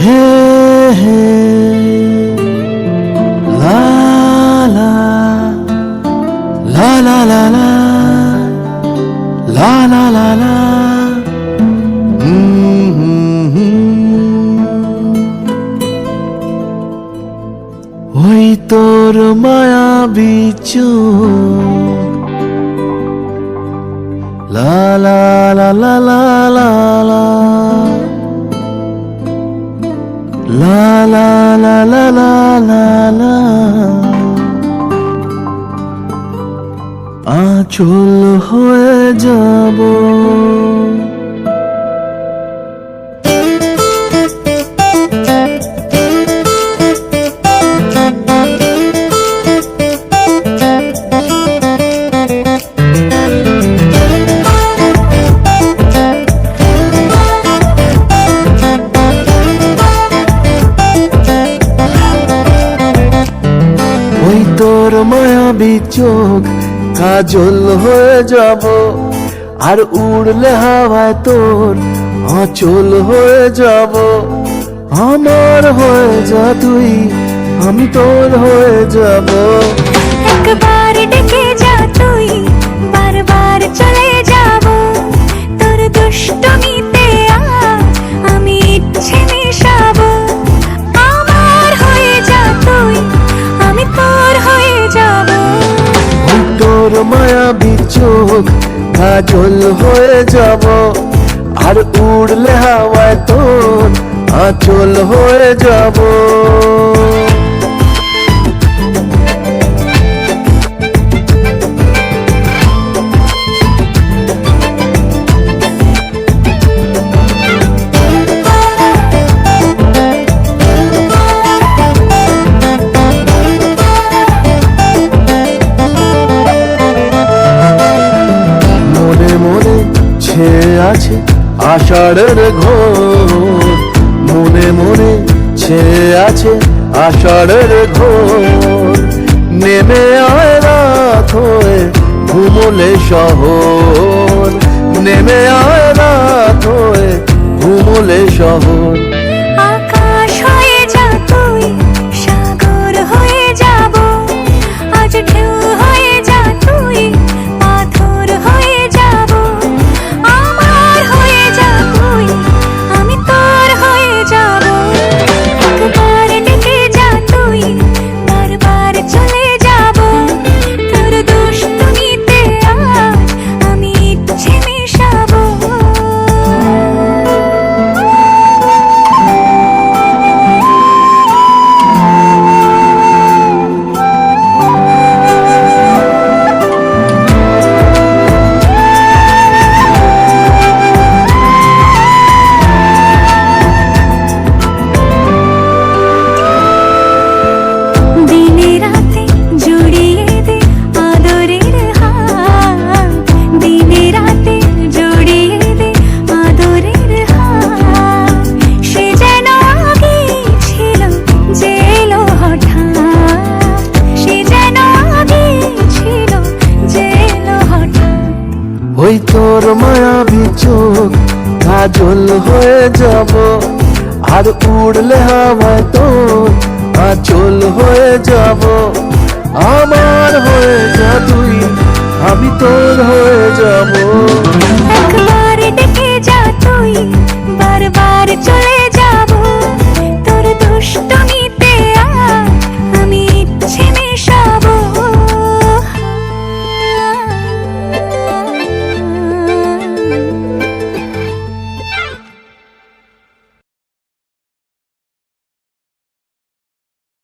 হে হে লা লা লা লা লা লা লা লা লা লা ওই তোর মায়াবী চোখ লা লা লা লা লা লা লা লা লা লা লা লা লা লা আঁচল হয়ে যাব ওই তোর মায়াবী চোখ কাজল হয়ে যাব আর উড়লে হাওয়ায় তোর আঁচল হয়ে যাব আমার হয়ে যা তুই আমি তোর হয়ে যাব একবার ডেকে যা তুই বারবার চলে যাব তোর দুষ্টমিতে আমি ইচ্ছে মেশাবো আমার হয়ে যা তুই আমি তোর হয়ে যাব ওই তোর মায়াবী চোখ কাজল হয়ে যাব আর উড়লে হাওয়ায় তোর আঁচল হয়ে যাব আছে আষাঢ়ের ঘোর মনে মনে ছেয়ে আছে আষাঢ়ের ঘোর নেমে আয় রাত হয়ে ঘুমলে শহর নেমে আয় রাত হয়ে ঘুমলে শহর আকাশ হয়ে যা তুই সাগর হয়ে যাব আজ ঢেউ হয়ে যা তুই পাথর হয়ে যাব আমার হয়ে যা তুই আমি তোর হয়ে যাব একবার ডেকে যা তুই বারবার চলে যাব তোর দুষ্টমিতে আজ আমি ইচ্ছে মেশাবো দিনে রাতে জড়িয়ে দে আদরের হাত দিনে রাতে জড়িয়ে দে আদরের হাত সে যেন আগে ছিল যে এলো হঠাৎ সে যেন আগে ছিল যে এলো হঠাৎ ওই তোর মায়াবী চোখ কাজল হয়ে যাব আর উড়লে হাওয়ায় তোর আঁচল হয়ে যাব আমার হয়ে যা তুই আমি তোর হয়ে যাব একবার ডেকে যা তুই